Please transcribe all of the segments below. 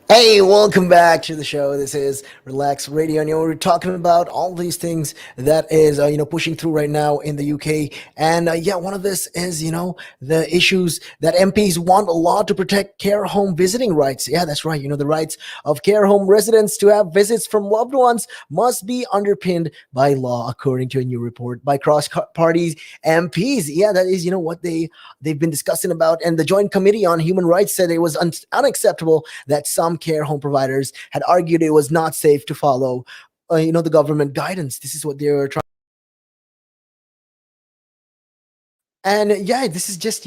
Hey, welcome back to the show. This is Relax Radio, and we're talking about all these things that is, pushing through right now in the UK. And yeah, one of this is, the issues that MPs want a law to protect care home visiting rights. Yeah, that's right. The rights of care home residents to have visits from loved ones must be underpinned by law, according to a new report by cross-party MPs. Yeah, that is, what they've been discussing about. And the Joint Committee on Human Rights said it was unacceptable that some care home providers had argued it was not safe to follow, the government guidance. This is what they were trying. And yeah, this is just,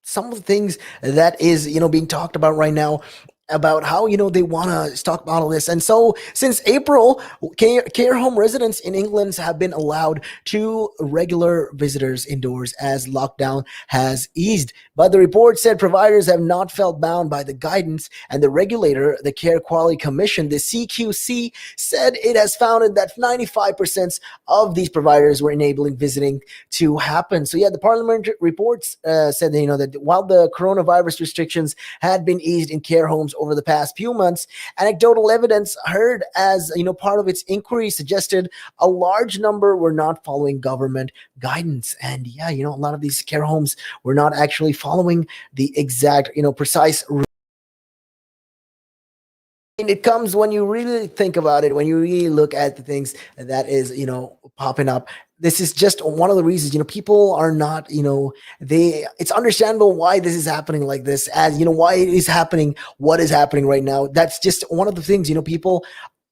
some of the things that is, being talked about right now. about how they want to stockpile this. And so since April, care home residents in England have been allowed to regular visitors indoors as lockdown has eased. But the report said providers have not felt bound by the guidance, and the regulator, the Care Quality Commission, the CQC, said it has found that 95% of these providers were enabling visiting to happen. So yeah, the parliament reports said that, that while the coronavirus restrictions had been eased in care homes over the past few months, anecdotal evidence heard as part of its inquiry suggested a large number were not following government guidance. And yeah, a lot of these care homes were not actually following the exact precise. And it comes when you really think about it, when you really look at the things that is popping up. This is just one of the reasons people are not they it's understandable why this is happening like this, as why it is happening, what is happening right now. That's just one of the things people,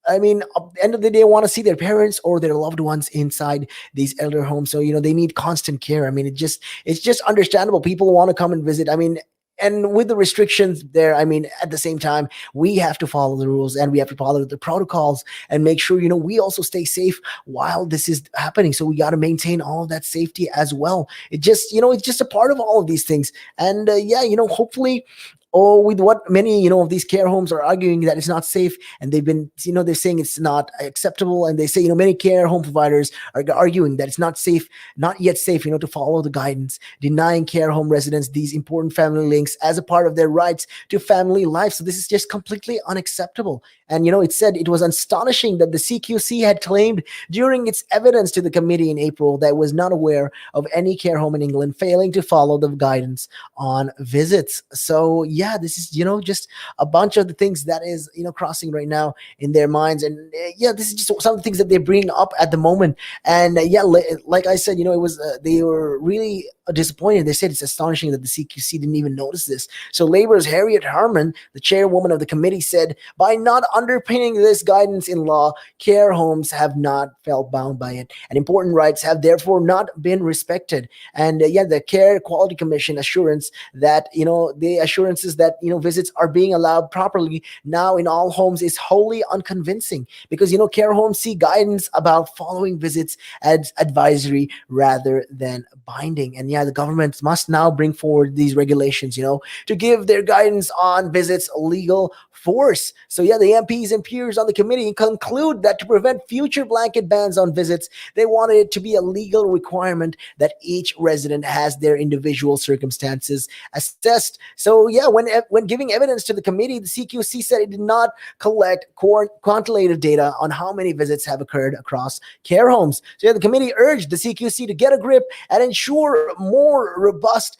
I mean, at the end of the day, want to see their parents or their loved ones inside these elder homes. So, they need constant care. I mean, it's just understandable. People want to come and visit. I mean, and with the restrictions there, I mean, at the same time, we have to follow the rules and we have to follow the protocols and make sure, we also stay safe while this is happening. So we got to maintain all of that safety as well. It just, it's just a part of all of these things. And yeah, hopefully, or with what many of these care homes are arguing that it's not safe, and they've been they're saying it's not acceptable, and they say many care home providers are arguing that it's not safe, not yet safe to follow the guidance, denying care home residents these important family links as a part of their rights to family life. So this is just completely unacceptable. And it said it was astonishing that the CQC had claimed during its evidence to the committee in April that it was not aware of any care home in England failing to follow the guidance on visits. So yeah, this is just a bunch of the things that is crossing right now in their minds. And yeah, this is just some of the things that they bring up at the moment. And yeah, like I said, it was they were really disappointed. They said it's astonishing that the CQC didn't even notice this. So Labour's Harriet Harman, the chairwoman of the committee, said by not underpinning this guidance in law, care homes have not felt bound by it, and important rights have therefore not been respected. And yeah, the Care Quality Commission assurance that the assurances that visits are being allowed properly now in all homes is wholly unconvincing, because care homes see guidance about following visits as advisory rather than binding. And yeah, the government must now bring forward these regulations to give their guidance on visits legal force. So yeah, the MPs and peers on the committee conclude that to prevent future blanket bans on visits, they wanted it to be a legal requirement that each resident has their individual circumstances assessed. So yeah, when giving evidence to the committee, the CQC said it did not collect quantitative data on how many visits have occurred across care homes. So yeah, the committee urged the CQC to get a grip and ensure more robust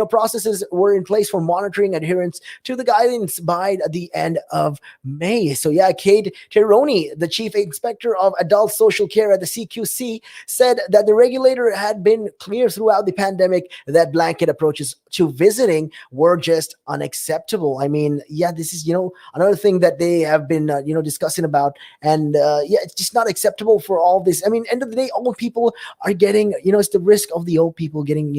processes were in place for monitoring adherence to the guidance by the end of May. So yeah, Kate Tironi, the chief inspector of adult social care at the CQC, said that the regulator had been clear throughout the pandemic that blanket approaches to visiting were just unacceptable. I mean, yeah, this is another thing that they have been discussing about. And yeah, it's just not acceptable for all this. I mean, end of the day, old people are getting it's the risk of the old people getting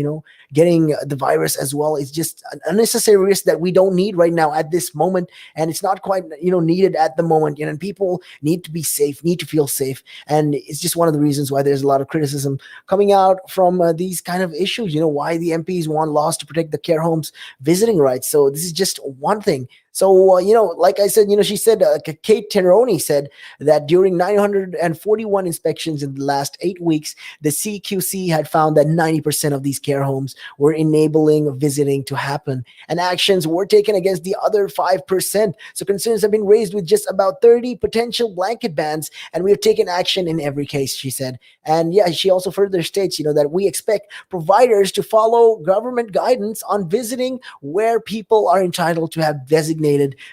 getting the virus as well. It's just an unnecessary risk that we don't need right now at this moment, and it's not quite needed at the moment. And people need to be safe, need to feel safe, and it's just one of the reasons why there's a lot of criticism coming out from these kind of issues. Why the MPs want laws to protect the care homes visiting rights. So this is just one thing. So, like I said, she said, Kate Teroni said that during 941 inspections in the last 8 weeks, the CQC had found that 90% of these care homes were enabling visiting to happen, and actions were taken against the other 5%. So concerns have been raised with just about 30 potential blanket bans, and we have taken action in every case, she said. And yeah, she also further states, that we expect providers to follow government guidance on visiting where people are entitled to have designated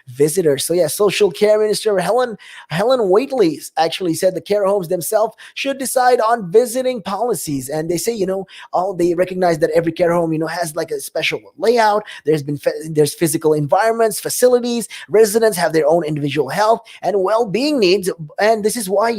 visitors. So yeah, Social Care Minister Helen Whately actually said the care homes themselves should decide on visiting policies. And they say, they recognize that every care home, has like a special layout. There's physical environments, facilities, residents have their own individual health and well-being needs. And this is why,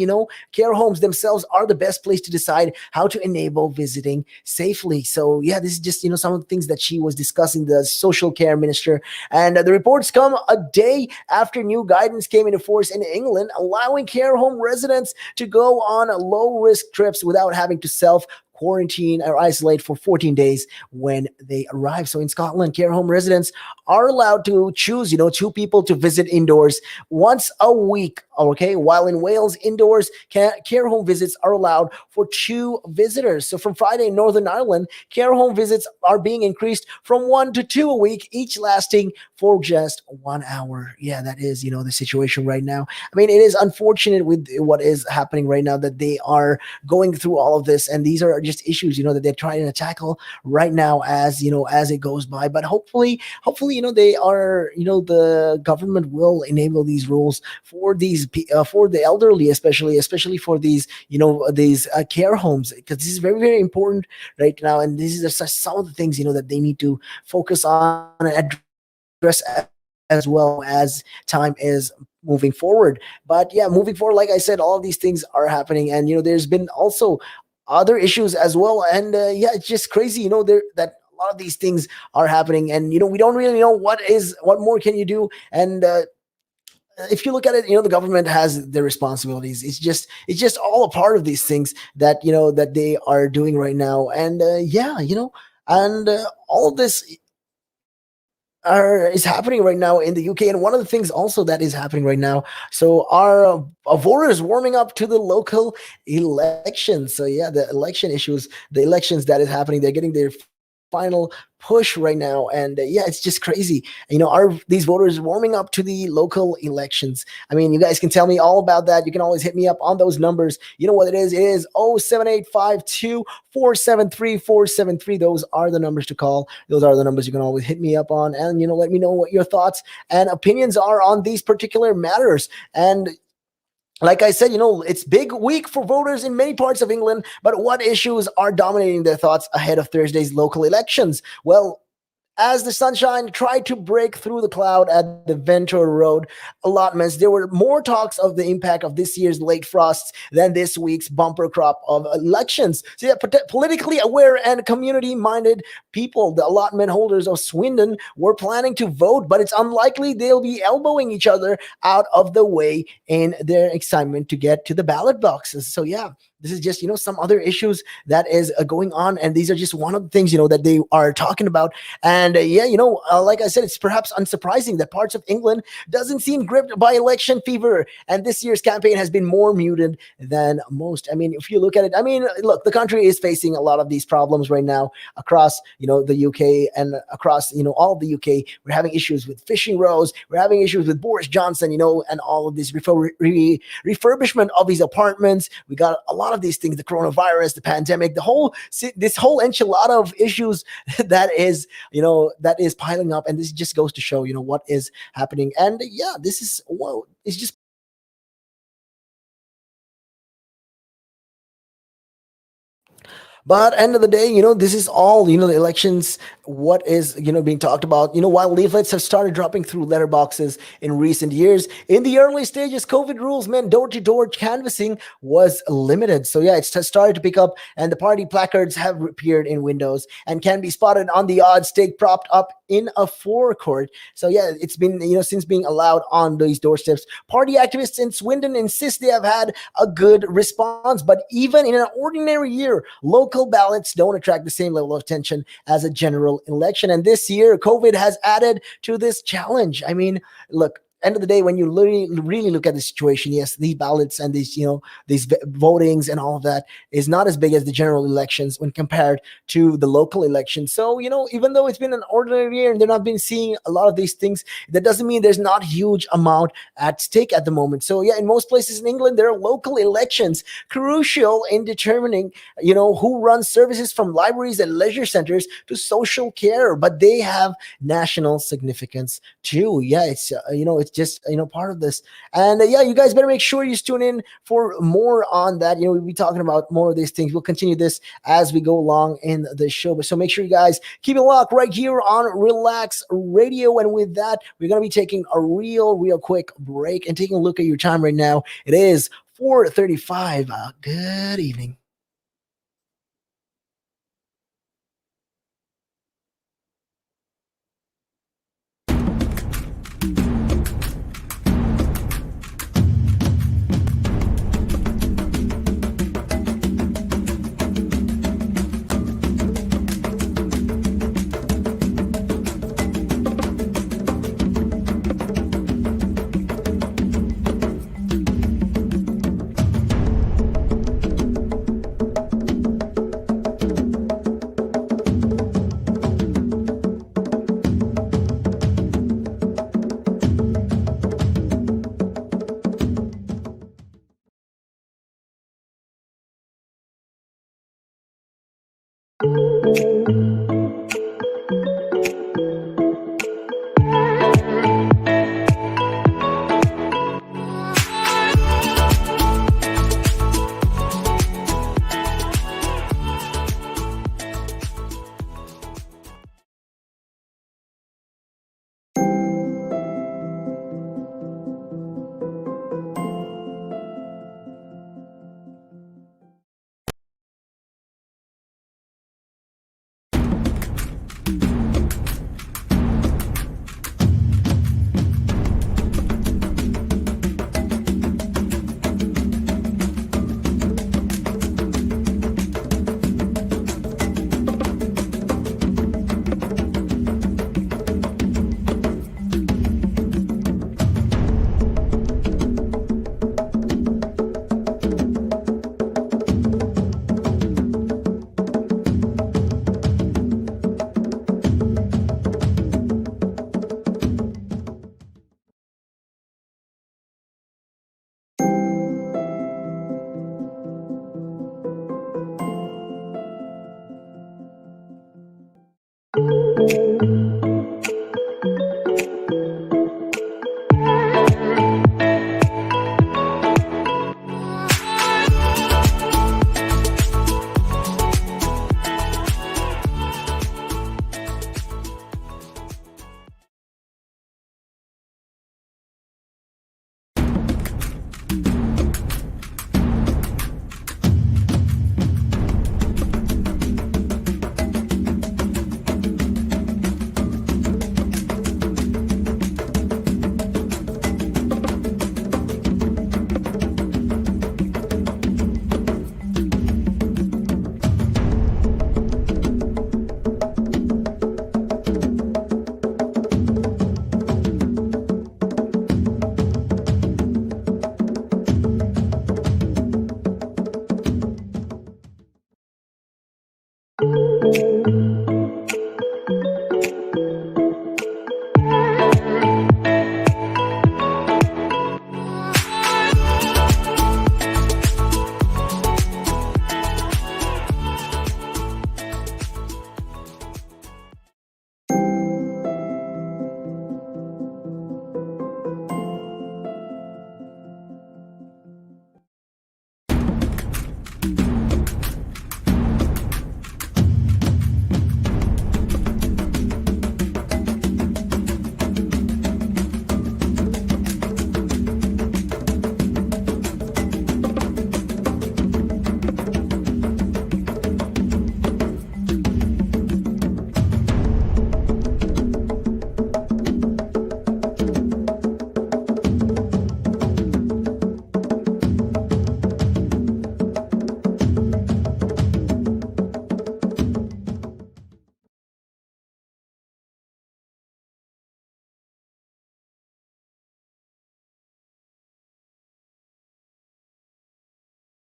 care homes themselves are the best place to decide how to enable visiting safely. So yeah, this is just, some of the things that she was discussing, the Social Care Minister. And the reports come come a day after new guidance came into force in England, allowing care home residents to go on low risk trips without having to self quarantine or isolate for 14 days when they arrive. So in Scotland, care home residents are allowed to choose, two people to visit indoors once a week. Okay, while in Wales, indoors care home visits are allowed for two visitors. So from Friday in Northern Ireland, care home visits are being increased from 1 to 2 a week, each lasting for just 1 hour. Yeah, that is, the situation right now. I mean, it is unfortunate with what is happening right now that they are going through all of this, and these are just issues, that they're trying to tackle right now as it goes by. But hopefully, they are, the government will enable these rules for for the elderly, especially for these care homes, because this is very, very important right now, and this is some of the things that they need to focus on and address as well as time is moving forward. But yeah, moving forward, like I said, all of these things are happening, and there's been also other issues as well. And yeah, it's just crazy, there that a lot of these things are happening, and we don't really know what more can you do. And if you look at it, the government has their responsibilities. It's just all a part of these things that they are doing right now. And yeah, and all of this is happening right now in the UK. And one of the things also that is happening right now, so our voters warming up to the local elections. So yeah, the elections that is happening, they're getting their final push right now. And yeah, it's just crazy. Are these voters warming up to the local elections? I mean, you guys can tell me all about that. You can always hit me up on those numbers. You know what it is? It is 07852 473 473. Those are the numbers to call. Those are the numbers you can always hit me up on, and let me know what your thoughts and opinions are on these particular matters. And like I said, it's big week for voters in many parts of England, but what issues are dominating their thoughts ahead of Thursday's local elections? Well, as the sunshine tried to break through the cloud at the Ventura Road allotments, there were more talks of the impact of this year's late frosts than this week's bumper crop of elections. So, yeah, politically aware and community-minded people, the allotment holders of Swindon, were planning to vote, but it's unlikely they'll be elbowing each other out of the way in their excitement to get to the ballot boxes. So, yeah, this is just some other issues that is going on, and these are just one of the things that they are talking about. And yeah, like I said, it's perhaps unsurprising that parts of England doesn't seem gripped by election fever, and this year's campaign has been more muted than most. I mean, if you look at it, I mean, look, the country is facing a lot of these problems right now across the UK and across all of the UK. We're having issues with fishing rows. We're having issues with Boris Johnson, and all of this refurbishment of these apartments. We got a lot of these things: the coronavirus, the pandemic, this whole enchilada of issues that is piling up. And this just goes to show what is happening. And yeah, this is, well, it's just But end of the day, this is all, the elections, what is, being talked about. While leaflets have started dropping through letterboxes in recent years, in the early stages, COVID rules meant door-to-door canvassing was limited. So yeah, it's started to pick up, and the party placards have appeared in windows and can be spotted on the odd stake propped up in a forecourt. So yeah, it's been, since being allowed on these doorsteps. Party activists in Swindon insist they have had a good response, but even in an ordinary year, local ballots don't attract the same level of attention as a general election. And this year, COVID has added to this challenge. I mean, look, end of the day, when you really look at the situation, yes, these ballots and these votings and all of that is not as big as the general elections when compared to the local elections. So even though it's been an ordinary year and they're not been seeing a lot of these things, that doesn't mean there's not huge amount at stake at the moment. So yeah, in most places in England, there are local elections crucial in determining who runs services from libraries and leisure centers to social care, but they have national significance too. Yeah, it's just part of this. And yeah, you guys better make sure you tune in for more on that. We'll be talking about more of these things. We'll continue this as we go along in the show, but so make sure you guys keep it locked right here on Relax Radio. And with that, we're going to be taking a real quick break and taking a look at your time right now. It is 4:35. Good evening.